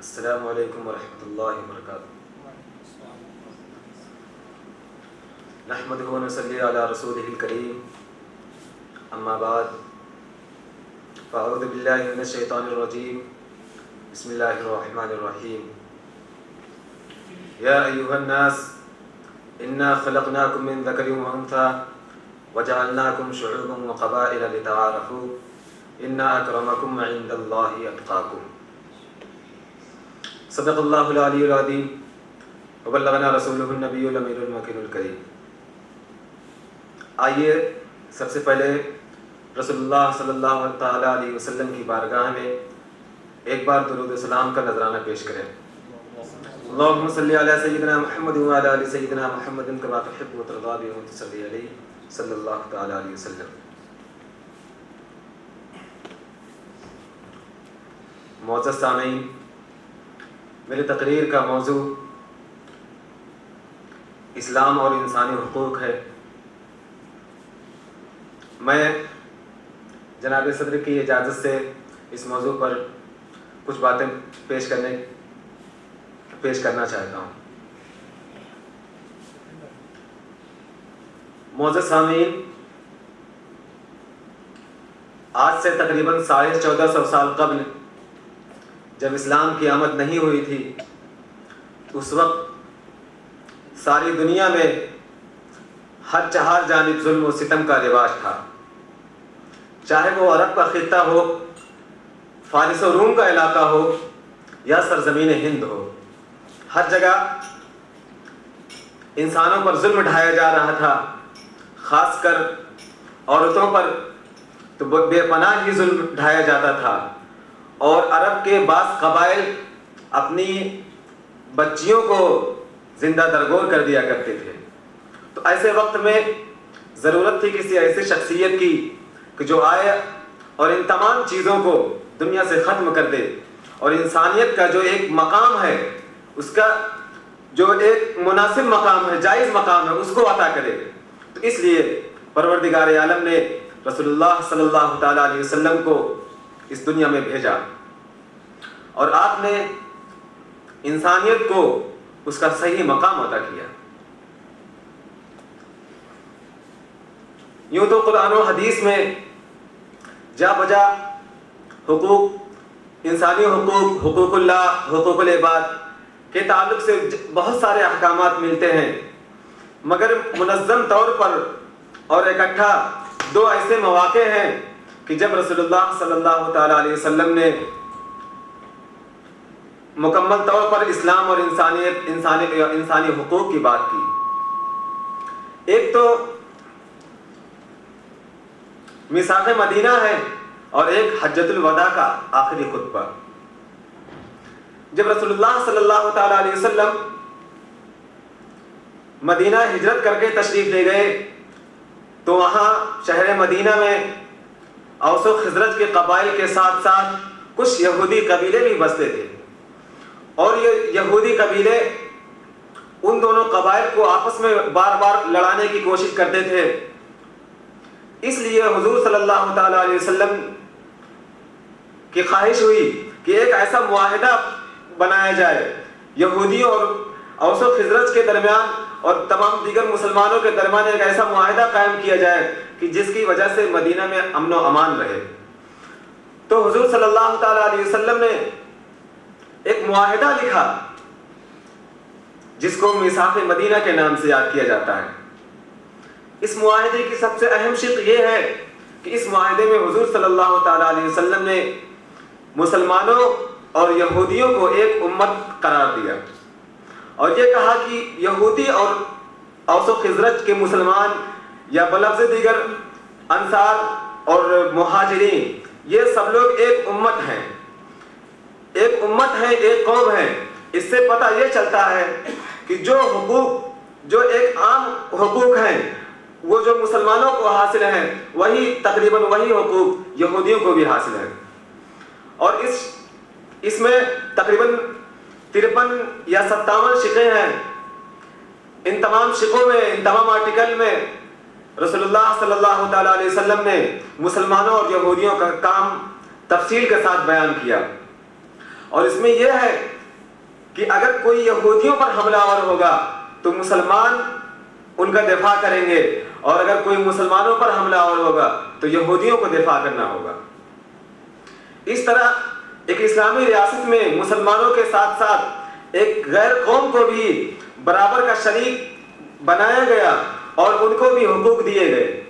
السلام علیکم ورحمۃ اللہ وبرکاتہ. نحمدہ و نصلی علی رسولہ الکریم. اما بعد فاعوذ باللہ من الشیطان الرجیم. بسم اللہ الرحمن الرحیم. یا ایھا الناس انا خلقناکم من ذکر و انثی وجعلناکم شعوبا وقبائل لتعارفوا ان اکرمکم عند اللہ اتقاکم. صدق اللہ العلی العظیم وبلغنا رسولہ النبی الامین المکین الکریم. آئیے سب سے پہلے رسول اللہ صلی اللہ تعالیٰ علیہ وسلم کی بارگاہ میں ایک بار درود و سلام کا نذرانہ پیش کریں. اللہم صلی علی سیدنا محمد وعلی آل سیدنا محمد کما تحب و ترضی و تصلی علیہ صلی اللہ تعالیٰ علیہ وسلم. معزز سامعین، میری تقریر کا موضوع اسلام اور انسانی حقوق ہے. میں جناب صدر کی اجازت سے اس موضوع پر کچھ باتیں پیش کرنا چاہتا ہوں. معزز سامعین، آج سے تقریباً 1450 سال قبل جب اسلام کی آمد نہیں ہوئی تھی، اس وقت ساری دنیا میں ہر چہار جانب ظلم و ستم کا رواج تھا. چاہے وہ عرب کا خطہ ہو، فارس و روم کا علاقہ ہو یا سرزمین ہند ہو، ہر جگہ انسانوں پر ظلم ڈھایا جا رہا تھا. خاص کر عورتوں پر تو بے پناہ ہی ظلم ڈھایا جاتا تھا، اور عرب کے بعض قبائل اپنی بچیوں کو زندہ درگور کر دیا کرتے تھے. تو ایسے وقت میں ضرورت تھی کسی ایسی شخصیت کی کہ جو آئے اور ان تمام چیزوں کو دنیا سے ختم کر دے، اور انسانیت کا جو ایک مقام ہے، اس کا جو ایک مناسب مقام ہے، جائز مقام ہے، اس کو عطا کرے. تو اس لیے پروردگار عالم نے رسول اللہ صلی اللہ تعالیٰ علیہ وسلم کو اس دنیا میں بھیجا، اور آپ نے انسانیت کو اس کا صحیح مقام عطا کیا. یوں تو قرآن و حدیث میں جا بجا حقوق، انسانی حقوق، حقوق اللہ، حقوق العباد کے تعلق سے بہت سارے احکامات ملتے ہیں، مگر منظم طور پر اور اکٹھا دو ایسے مواقع ہیں کہ جب رسول اللہ صلی اللہ تعالیٰ علیہ وسلم نے مکمل طور پر اسلام اور انسانی حقوق کی بات کی. ایک تو میثاق مدینہ ہے، اور ایک حجۃ الوداع کا آخری خطبہ. جب رسول اللہ صلی اللہ تعالیٰ علیہ وسلم مدینہ ہجرت کر کے تشریف لے گئے، تو وہاں شہر مدینہ میں اوس و خزرج کے قبائل کے ساتھ ساتھ کچھ یہودی قبیلے بھی بستے تھے، اور یہ یہودی قبیلے ان دونوں قبائل کو آپس میں بار بار لڑانے کی کوشش کرتے تھے. اس لیے حضور صلی اللہ تعالیٰ علیہ وسلم کی خواہش ہوئی کہ ایک ایسا معاہدہ بنایا جائے یہودیوں اور اوس و خزرج کے درمیان اور تمام دیگر مسلمانوں کے درمیان، ایک ایسا معاہدہ قائم کیا جائے کہ جس کی وجہ سے مدینہ میں امن و امان رہے. تو حضور صلی اللہ تعالیٰ علیہ وسلم نے ایک معاہدہ لکھا جس کو میثاق مدینہ کے نام سے یاد کیا جاتا ہے. اس معاہدے کی سب سے اہم شق یہ ہے کہ اس معاہدے میں حضور صلی اللہ تعالیٰ علیہ وسلم نے مسلمانوں اور یہودیوں کو ایک امت قرار دیا، اور یہ کہا کہ یہودی اور اوس و خزرج کے مسلمان یا بلفظ دیگر انصار اور مہاجرین، یہ سب لوگ ایک امت ہیں، ایک امت ہے، ایک قوم ہے. اس سے پتہ یہ چلتا ہے کہ جو حقوق، جو ایک عام حقوق ہیں وہ جو مسلمانوں کو حاصل ہیں، وہی تقریباً وہی حقوق یہودیوں کو بھی حاصل ہیں. اور اس میں تقریباً 53 یا 57 شقیں ہیں. ان تمام شقوں میں، ان تمام آرٹیکل میں رسول اللہ صلی اللہ تعالیٰ علیہ وسلم نے مسلمانوں اور یہودیوں کا کام تفصیل کے ساتھ بیان کیا. اور اس میں یہ ہے کہ اگر کوئی یہودیوں پر حملہ آور ہوگا تو مسلمان ان کا دفاع کریں گے، اور اگر کوئی مسلمانوں پر حملہ آور ہوگا تو یہودیوں کو دفاع کرنا ہوگا۔ اس طرح ایک اسلامی ریاست میں مسلمانوں کے ساتھ ساتھ ایک غیر قوم کو بھی برابر کا شریک بنایا گیا اور ان کو بھی حقوق دیے گئے،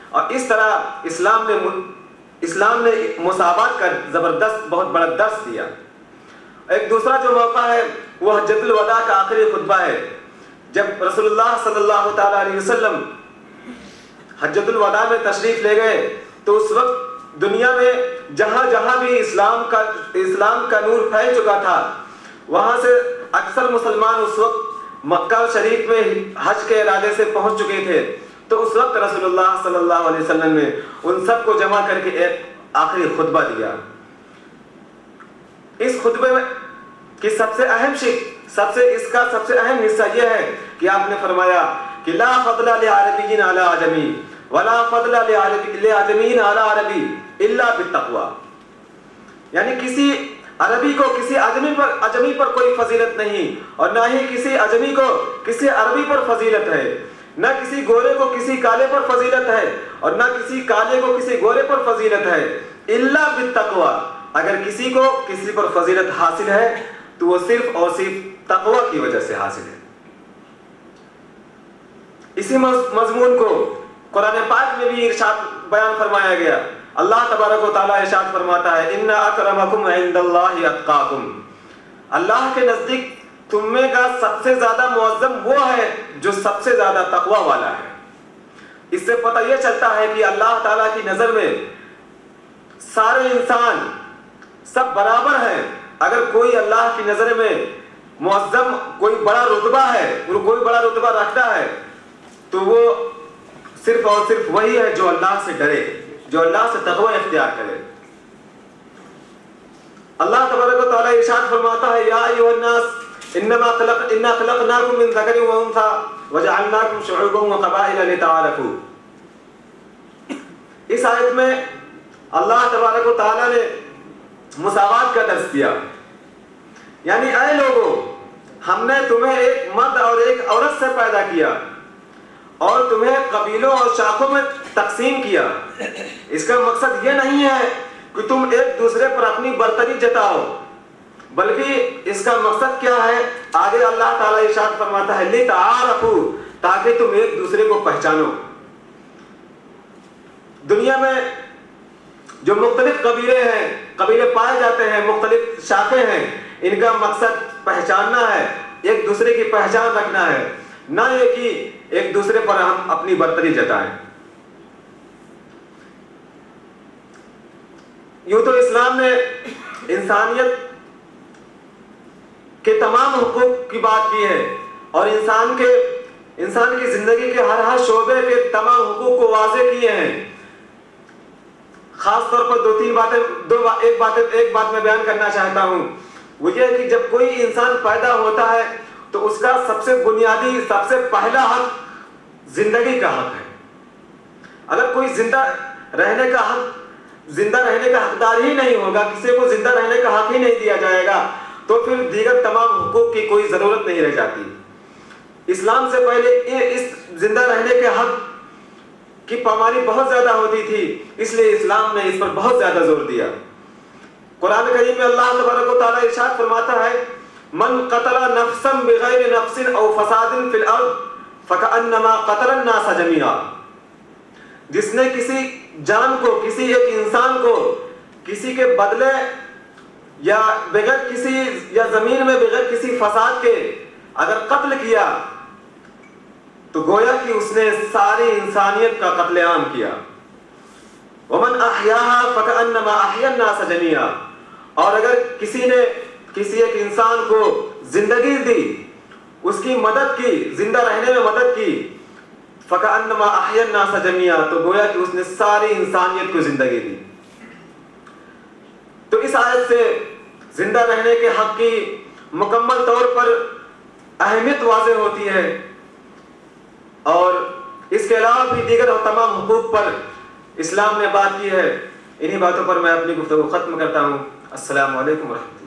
اور اس طرح اسلام نے مساوات کا زبردست بہت بڑا درس دیا۔ ایک دوسرا جو موقع ہے وہ حجۃ الوداع کا آخری خطبہ ہے، جب رسول اللہ صلی اللہ تعالیٰ علیہ وسلم حجۃ الوداع میں تشریف لے گئے تو اس وقت دنیا میں جہاں جہاں بھی اسلام کا نور پھیل چکا تھا، وہاں سے اکثر مسلمان اس وقت مکہ شریف میں حج کے ارادے سے پہنچ چکے تھے، تو اس وقت رسول اللہ صلی اللہ علیہ وسلم نے ان سب کو جمع کر کے ایک آخری خطبہ دیا۔ اس خطبے میں کی سب سے اہم اہم حصہ یہ ہے کہ آپ نے فرمایا کہ لا فضل لعربی علی عجمی ولا فضل لعجمی علی عربی الا بالتقوی، یعنی کسی عربی کو کسی عجمی پر کوئی فضیلت نہیں، اور نہ ہی کسی عجمی کو کسی عربی پر فضیلت ہے، نہ کسی گورے کو کسی کالے پر فضیلت ہے، اور نہ کسی کالے کو کسی گورے پر فضیلت ہے، الا بالتقوی، اگر کسی کو کسی پر فضیلت حاصل ہے تو وہ صرف اور صرف تقوی کی وجہ سے حاصل ہے۔ اسی مضمون کو قرآن پاک میں بھی ارشاد بیان فرمایا گیا۔ اللہ تبارک و تعالیٰ ارشاد فرماتا ہے ان اکرمکم عند اللہ اتقاکم، اللہ کے نزدیک تم میں کا سب سے زیادہ معظم وہ ہے جو سب سے زیادہ تقوی والا ہے۔ اس سے پتہ یہ چلتا ہے کہ اللہ تعالیٰ کی نظر میں سارے انسان سب برابر ہیں۔ اگر کوئی اللہ کی نظر میں معظم کوئی بڑا رتبہ ہے، کوئی بڑا رتبہ رکھتا ہے، تو وہ صرف اور صرف وہی ہے جو اللہ سے ڈرے، جو اللہ سے تقوی اختیار کرے۔ اللہ تبارک و تعالیٰ ارشاد فرماتا ہے یا ایھا الناس انا خلقناکم من ذکر و انثی وجعلناکم شعوبا وقبائل لتعارفوا۔ اس آیت میں اللہ تبارک و تعالیٰ نے مساوات کا درس دیا، یعنی اے لوگوں، ہم نے تمہیں ایک مرد اور ایک عورت سے پیدا کیا اور تمہیں قبیلوں اور شاخوں میں تقسیم کیا۔ اس کا مقصد یہ نہیں ہے کہ تم ایک دوسرے پر اپنی برتری جتاؤ، بلکہ اس کا مقصد کیا ہے؟ آگے اللہ تعالیٰ ارشاد فرماتا ہے لتعارفوا، تاکہ تم ایک دوسرے کو پہچانو۔ دنیا میں جو مختلف قبیلے پائے جاتے ہیں، مختلف شاخیں ہیں، ان کا مقصد پہچاننا ہے، ایک دوسرے کی پہچان رکھنا ہے، نہ یہ کہ ایک دوسرے پر ہم اپنی برتری جتائیں۔ یوں تو اسلام نے انسانیت کے تمام حقوق کی بات کی ہے اور انسان کی زندگی کے ہر شعبے کے تمام حقوق کو واضح کیے ہیں۔ خاص طور پر ایک بات میں بیان کرنا چاہتا ہوں، وہ یہ کہ جب کوئی انسان پیدا ہوتا ہے تو اس کا سب سے بنیادی سب سے پہلا حق زندگی کا حق ہے۔ اگر کوئی زندہ رہنے کا حقدار ہی نہیں ہوگا، کسی کو زندہ رہنے کا حق ہی نہیں دیا جائے گا، تو پھر دیگر تمام حقوق کی کوئی ضرورت نہیں رہ جاتی۔ اسلام سے پہلے اس زندہ رہنے کے حق کی پامالی بہت زیادہ ہوتی تھی، اس لیے اسلام نے اس پر بہت زیادہ زور دیا۔ قرآن کریم میں اللہ تبارک و تعالیٰ ارشاد فرماتا ہے من قتل نفسا بغیر نفس او فساد فی الارض فکأنما قتل الناس جميعا، جس نے کسی جان کو، کسی ایک انسان کو کسی کے بدلے یا زمین میں بغیر کسی فساد کے اگر قتل کیا تو گویا کہ اس نے ساری انسانیت کا قتل عام کیا۔ ومن احیاها فکأنما احیا الناس جميعا، اور اگر کسی نے کسی ایک انسان کو زندگی دی، اس کی مدد کی، زندہ رہنے میں مدد کی، فکأنما احیا الناس جميعا، تو گویا کہ اس نے ساری انسانیت کو زندگی دی۔ تو اس آیت سے زندہ رہنے کے حق کی مکمل طور پر اہمیت واضح ہوتی ہے، اور اس کے علاوہ بھی دیگر تمام حقوق پر اسلام نے بات کی ہے۔ انہی باتوں پر میں اپنی گفتگو ختم کرتا ہوں۔ السلام علیکم ورحمۃ اللہ۔